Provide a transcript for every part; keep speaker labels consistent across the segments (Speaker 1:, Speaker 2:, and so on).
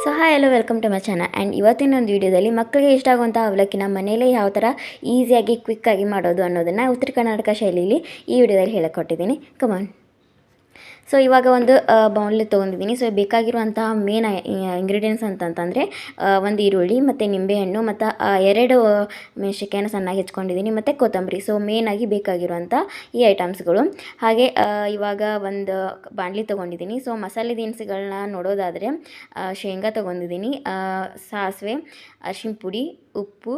Speaker 1: So hi hello welcome to my channel and ಇವತ್ತಿನ ಒಂದು ವೀಡಿಯೋದಲ್ಲಿ ಮಕ್ಕಳಿಗೆ ಇಷ್ಟ ಆಗುವಂಥ ಅವಲಕ್ಕಿನ ಮನೆಯಲ್ಲೇ ಯಾವ ಥರ ಈಸಿಯಾಗಿ ಕ್ವಿಕ್ಕಾಗಿ ಮಾಡೋದು ಅನ್ನೋದನ್ನು ಉತ್ತರ ಕರ್ನಾಟಕ ಶೈಲಿಯಲ್ಲಿ ಈ ವಿಡಿಯೋದಲ್ಲಿ ಹೇಳಿಕೊಟ್ಟಿದ್ದೀನಿ. ಕಮಾನ್. ಸೊ ಇವಾಗ ಒಂದು ಬೌಲ್ಗೆ ತೊಗೊಂಡಿದ್ದೀನಿ. ಸೊ ಬೇಕಾಗಿರುವಂತಹ ಮೇನ್ ಇಂಗ್ರೀಡಿಯೆಂಟ್ಸ್ ಅಂತಂತಂದರೆ ಒಂದು ಈರುಳ್ಳಿ ಮತ್ತು ನಿಂಬೆಹಣ್ಣು ಮತ್ತು 2 ಮೆಣಸಿನ್ಕಾಯಿನ ಸಣ್ಣಗೆ ಹೆಚ್ಕೊಂಡಿದ್ದೀನಿ ಮತ್ತು ಕೊತ್ತಂಬರಿ. ಸೊ ಮೇನಾಗಿ ಬೇಕಾಗಿರುವಂಥ ಈ ಐಟಮ್ಸ್ಗಳು. ಹಾಗೆ ಇವಾಗ ಒಂದು ಬಾಣಲಿ ತೊಗೊಂಡಿದ್ದೀನಿ. ಸೊ ಮಸಾಲೆ ದಿನಸುಗಳನ್ನ ನೋಡೋದಾದರೆ ಶೇಂಗಾ ತೊಗೊಂಡಿದ್ದೀನಿ, ಸಾಸಿವೆ, ಅರಿಶಿನ ಪುಡಿ, ಉಪ್ಪು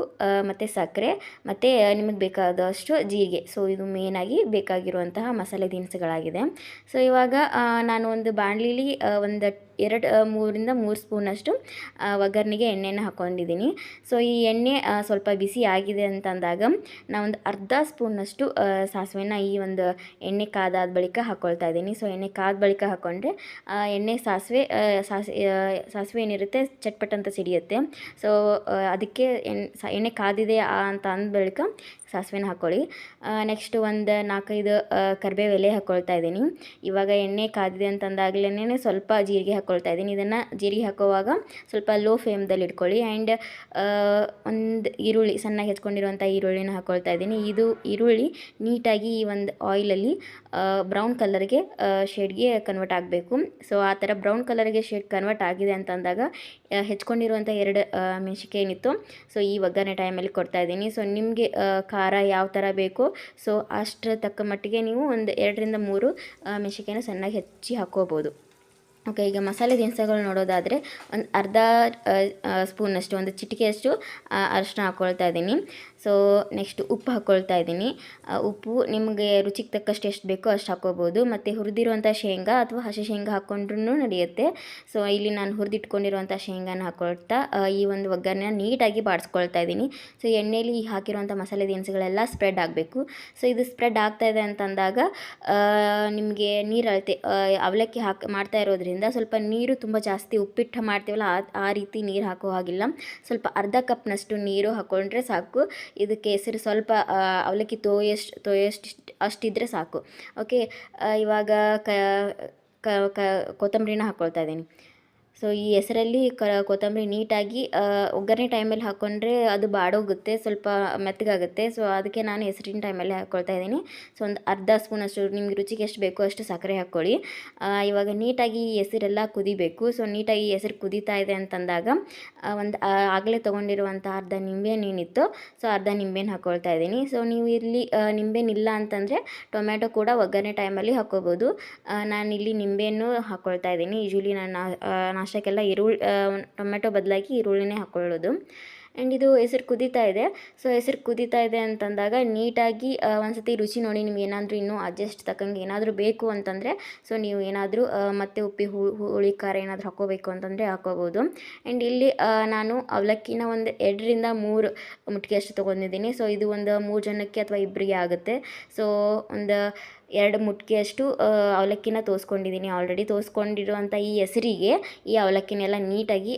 Speaker 1: ಮತ್ತು ಸಕ್ಕರೆ ಮತ್ತು ನಿಮಗೆ ಬೇಕಾದಷ್ಟು ಜೀರಿಗೆ. ಸೊ ಇದು ಮೇನಾಗಿ ಬೇಕಾಗಿರುವಂತಹ ಮಸಾಲೆ ದಿನಸುಗಳಾಗಿದೆ. ಸೊ ಇವಾಗ ನಾನು ಒಂದು ಬಾಣಲಿಲಿ ಒಂದು 3 ಸ್ಪೂನಷ್ಟು ಒಗ್ಗರಣೆಗೆ ಎಣ್ಣೆನ ಹಾಕ್ಕೊಂಡಿದ್ದೀನಿ. ಸೊ ಈ ಎಣ್ಣೆ ಸ್ವಲ್ಪ ಬಿಸಿ ಆಗಿದೆ ಅಂತಂದಾಗ ನಾವೊಂದು ಅರ್ಧ ಸ್ಪೂನಷ್ಟು ಸಾಸಿವೆನ ಈ ಒಂದು ಎಣ್ಣೆ ಕಾದಾದ ಬಳಿಕ ಹಾಕ್ಕೊಳ್ತಾ ಇದ್ದೀನಿ. ಸೊ ಎಣ್ಣೆ ಕಾದ ಬಳಿಕ ಹಾಕ್ಕೊಂಡ್ರೆ ಎಣ್ಣೆ ಸಾಸಿವೆ ಏನಿರುತ್ತೆ ಚಟ್ಪಟ್ ಅಂತ ಸಿಡಿಯುತ್ತೆ. ಸೊ ಅದಕ್ಕೆ ಎಣ್ಣೆ ಕಾದಿದೆ ಅಂತ ಅಂದ ಬಳಿಕ ಸಾಸಿವೆನ ಹಾಕ್ಕೊಳ್ಳಿ. ನೆಕ್ಸ್ಟ್ ಒಂದು 4-5 ಕರಿಬೇವು ಎಲೆ ಹಾಕ್ಕೊಳ್ತಾ ಇದ್ದೀನಿ. ಇವಾಗ ಎಣ್ಣೆ ಕಾದಿದೆ ಅಂತಂದಾಗಲೇ ಸ್ವಲ್ಪ ಜೀರಿಗೆ ಹಾಕ್ಕೊಳ್ತಾ ಇದ್ದೀನಿ. ಇದನ್ನು ಜೀರಿಗೆ ಹಾಕೋವಾಗ ಸ್ವಲ್ಪ ಲೋ ಫ್ಲೇಮ್ದಲ್ಲಿ ಇಟ್ಕೊಳ್ಳಿ. ಆ್ಯಂಡ್ ಒಂದು ಈರುಳ್ಳಿ ಸಣ್ಣಗೆ ಹೆಚ್ಕೊಂಡಿರುವಂಥ ಈರುಳ್ಳಿನ ಹಾಕ್ಕೊಳ್ತಾ ಇದ್ದೀನಿ. ಇದು ಈರುಳ್ಳಿ ನೀಟಾಗಿ ಈ ಒಂದು ಆಯಿಲಲ್ಲಿ ಬ್ರೌನ್ ಕಲರ್ಗೆ ಶೇಡ್ಗೆ ಕನ್ವರ್ಟ್ ಆಗಬೇಕು. ಸೊ ಆ ಥರ ಬ್ರೌನ್ ಕಲರ್ಗೆ ಶೇಡ್ ಕನ್ವರ್ಟ್ ಆಗಿದೆ ಅಂತಂದಾಗ ಹೆಚ್ಕೊಂಡಿರುವಂಥ 2 ಮೆಣಸಿನ್ಕಾಯಿ ಏನಿತ್ತು ಸೊ ಈ ಒಗ್ಗರಣೆ ಟೈಮಲ್ಲಿ ಕೊಡ್ತಾ ಇದ್ದೀನಿ. ಸೊ ನಿಮಗೆ ಖಾರ ಯಾವ ಥರ ಬೇಕೋ ಸೊ ಅಷ್ಟರ ತಕ್ಕ ಮಟ್ಟಿಗೆ ನೀವು ಒಂದು 2-3 ಮೆಣಸಿನ್ಕಾಯಿನ ಸಣ್ಣಗೆ ಹೆಚ್ಚಿ ಹಾಕ್ಕೋಬೋದು. ಓಕೆ, ಈಗ ಮಸಾಲೆ ದಿನಸುಗಳು ನೋಡೋದಾದರೆ ಒಂದು ಅರ್ಧ ಸ್ಪೂನಷ್ಟು, ಒಂದು ಚಿಟಿಕೆಯಷ್ಟು ಅರಿಶಿನ ಹಾಕ್ಕೊಳ್ತಾ ಇದ್ದೀನಿ. ಸೊ ನೆಕ್ಸ್ಟ್ ಉಪ್ಪು ಹಾಕ್ಕೊಳ್ತಾ ಇದ್ದೀನಿ. ಉಪ್ಪು ನಿಮಗೆ ರುಚಿಗೆ ತಕ್ಕಷ್ಟು ಎಷ್ಟು ಬೇಕೋ ಅಷ್ಟು ಹಾಕ್ಕೋಬೋದು. ಮತ್ತು ಹುರಿದಿರುವಂಥ ಶೇಂಗಾ ಅಥವಾ ಹಸಿ ಶೇಂಗಾ ಹಾಕ್ಕೊಂಡ್ರೂ ನಡೆಯುತ್ತೆ. ಸೊ ಇಲ್ಲಿ ನಾನು ಹುರಿದಿಟ್ಕೊಂಡಿರುವಂಥ ಶೇಂಗಾನ ಹಾಕ್ಕೊಳ್ತಾ ಈ ಒಂದು ಒಗ್ಗರಣೆನ ನೀಟಾಗಿ ಬಾಡಿಸ್ಕೊಳ್ತಾ ಇದ್ದೀನಿ. ಸೊ ಎಣ್ಣೆಯಲ್ಲಿ ಹಾಕಿರುವಂಥ ಮಸಾಲೆ ದಿನಸುಗಳೆಲ್ಲ ಸ್ಪ್ರೆಡ್ ಆಗಬೇಕು. ಸೊ ಇದು ಸ್ಪ್ರೆಡ್ ಆಗ್ತಾಯಿದೆ ಅಂತಂದಾಗ ನಿಮಗೆ ನೀರು ಅಳತೆ ಅವಲಕ್ಕಿ ಮಾಡ್ತಾ ಇರೋದ್ರಿಂದ ಸ್ವಲ್ಪ ನೀರು ತುಂಬ ಜಾಸ್ತಿ ಉಪ್ಪಿಟ್ಟು ಮಾಡ್ತೀವಲ್ಲ ಆ ರೀತಿ ನೀರು ಹಾಕೋ ಹಾಗಿಲ್ಲ. ಸ್ವಲ್ಪ ಅರ್ಧ ಕಪ್ನಷ್ಟು ನೀರು ಹಾಕ್ಕೊಂಡ್ರೆ ಸಾಕು. ಇದಕ್ಕೆ ಹೆಸರು ಸ್ವಲ್ಪ ಅವಲಕ್ಕಿ ತೋಯಷ್ಟು ಅಷ್ಟಿದ್ರೆ ಸಾಕು. ಓಕೆ, ಇವಾಗ ಕೊತ್ತಂಬರಿನ ಹಾಕ್ಕೊಳ್ತಾ ಇದ್ದೀನಿ. ಸೊ ಈ ಹೆಸರಲ್ಲಿ ಕೊತ್ತಂಬರಿ ನೀಟಾಗಿ ಒಗ್ಗರಣೆ ಟೈಮಲ್ಲಿ ಹಾಕ್ಕೊಂಡ್ರೆ ಅದು ಬಾಡೋಗುತ್ತೆ, ಸ್ವಲ್ಪ ಮೆತ್ತಗಾಗುತ್ತೆ. ಸೊ ಅದಕ್ಕೆ ನಾನು ಹೆಸರಿನ ಟೈಮಲ್ಲಿ ಹಾಕ್ಕೊಳ್ತಾ ಇದ್ದೀನಿ. ಸೊ ಒಂದು ಅರ್ಧ ಸ್ಪೂನಷ್ಟು ನಿಮ್ಗೆ ರುಚಿಗೆ ಎಷ್ಟು ಬೇಕೋ ಅಷ್ಟು ಸಕ್ಕರೆ ಹಾಕ್ಕೊಳ್ಳಿ. ಇವಾಗ ನೀಟಾಗಿ ಈ ಹೆಸರೆಲ್ಲ ಕುದಿಬೇಕು. ಸೊ ನೀಟಾಗಿ ಹೆಸರು ಕುದೀತಾ ಇದೆ ಅಂತಂದಾಗ ಒಂದು ಆಗಲೇ ತೊಗೊಂಡಿರುವಂಥ ಅರ್ಧ ನಿಂಬೆಹಣ್ಣು ಏನಿತ್ತು ಸೊ ಅರ್ಧ ನಿಂಬೆಹಣ್ಣು ಹಾಕ್ಕೊಳ್ತಾ ಇದ್ದೀನಿ. ಸೊ ನೀವು ಇಲ್ಲಿ ನಿಂಬೆಹಣ್ಣು ಇಲ್ಲ ಅಂತಂದರೆ ಟೊಮ್ಯಾಟೊ ಕೂಡ ಒಗ್ಗರಣೆ ಟೈಮಲ್ಲಿ ಹಾಕ್ಕೋಬೋದು. ನಾನಿಲ್ಲಿ ನಿಂಬೆಹಣ್ಣು ಹಾಕ್ಕೊಳ್ತಾ ಇದ್ದೀನಿ. ಯೂಶ್ವಲಿ ನಾನು ನಾಷ್ಟಕ್ಕೆಲ್ಲ ಟೊಮೆಟೊ ಬದಲಾಗಿ ಈರುಳ್ಳಿನೇ ಹಾಕ್ಕೊಳ್ಳೋದು. ಆ್ಯಂಡ್ ಇದು ಹೆಸರು ಕುದೀತಾ ಇದೆ. ಸೊ ಹೆಸರು ಕುದೀತಾ ಇದೆ ಅಂತಂದಾಗ ನೀಟಾಗಿ ಒಂದು ಸತಿ ರುಚಿ ನೋಡಿ. ನಿಮ್ಗೆ ಏನಾದರೂ ಇನ್ನೂ ಅಡ್ಜಸ್ಟ್ ತಕ್ಕಂಗೆ ಏನಾದರೂ ಬೇಕು ಅಂತಂದರೆ ಸೊ ನೀವು ಏನಾದರೂ ಮತ್ತೆ ಉಪ್ಪಿ ಹುಳಿ ಖಾರ ಏನಾದರೂ ಹಾಕ್ಕೋಬೇಕು ಅಂತಂದರೆ ಹಾಕ್ಕೋಬೋದು. ಆ್ಯಂಡ್ ಇಲ್ಲಿ ನಾನು ಅವಲಕ್ಕಿನ ಒಂದು 2-3 ಮುಟ್ಕೆಯಷ್ಟು ತೊಗೊಂಡಿದ್ದೀನಿ. ಸೊ ಇದು ಒಂದು 3 ಜನಕ್ಕೆ ಅಥವಾ ಇಬ್ಬರಿಗೆ ಆಗುತ್ತೆ. ಸೊ ಒಂದು 2 ಮುಟ್ಕೆಯಷ್ಟು ಅವಲಕ್ಕಿನ ತೋರಿಸ್ಕೊಂಡಿದ್ದೀನಿ. ಆಲ್ರೆಡಿ ತೋರಿಸ್ಕೊಂಡಿರುವಂಥ ಈ ಹೆಸರಿಗೆ ಈ ಅವಲಕ್ಕಿನೆಲ್ಲ ನೀಟಾಗಿ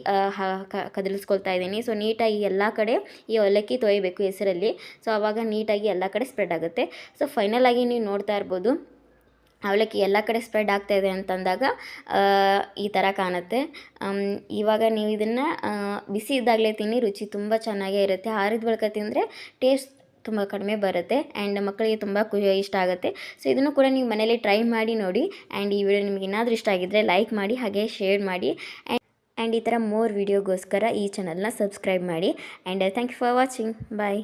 Speaker 1: ಕದಲಿಸ್ಕೊಳ್ತಾ ಇದ್ದೀನಿ. ಸೊ ನೀಟಾಗಿ ಎಲ್ಲ ಕಡೆ ಈ ಅವಲಕ್ಕಿ ತೊಯ್ಬೇಕು ಹೆಸರಲ್ಲಿ. ಸೊ ಆವಾಗ ನೀಟಾಗಿ ಎಲ್ಲ ಕಡೆ ಸ್ಪ್ರೆಡ್ ಆಗುತ್ತೆ. ಸೊ ಫೈನಲಾಗಿ ನೀವು ನೋಡ್ತಾ ಇರ್ಬೋದು ಅವಲಕ್ಕಿ ಎಲ್ಲ ಕಡೆ ಸ್ಪ್ರೆಡ್ ಆಗ್ತಾಯಿದೆ ಅಂತಂದಾಗ ಈ ಥರ ಕಾಣುತ್ತೆ. ಇವಾಗ ನೀವು ಇದನ್ನು ಬಿಸಿ ಇದ್ದಾಗಲೇ ತಿನ್ನಿ, ರುಚಿ ತುಂಬ ಚೆನ್ನಾಗೇ ಇರುತ್ತೆ. ಆರಿದ ಬಳಿಕ ತಿಂದರೆ ಟೇಸ್ಟ್ ತುಂಬ ಕಡಿಮೆ ಬರುತ್ತೆ ಆ್ಯಂಡ್ ಮಕ್ಕಳಿಗೆ ತುಂಬ ಇಷ್ಟ ಆಗುತ್ತೆ. ಸೊ ಇದನ್ನು ಕೂಡ ನೀವು ಮನೇಲಿ ಟ್ರೈ ಮಾಡಿ ನೋಡಿ. ಆ್ಯಂಡ್ ಈ ವಿಡಿಯೋ ನಿಮಗೆ ಏನಾದರೂ ಇಷ್ಟ ಆಗಿದ್ದರೆ ಲೈಕ್ ಮಾಡಿ, ಹಾಗೆ ಶೇರ್ ಮಾಡಿ. ಆ್ಯಂಡ್ ಈ ಥರ ಮೋರ್ ವಿಡಿಯೋಗೋಸ್ಕರ ಈ ಚಾನಲ್ನ ಸಬ್ಸ್ಕ್ರೈಬ್ ಮಾಡಿ. And thank you for watching. Bye.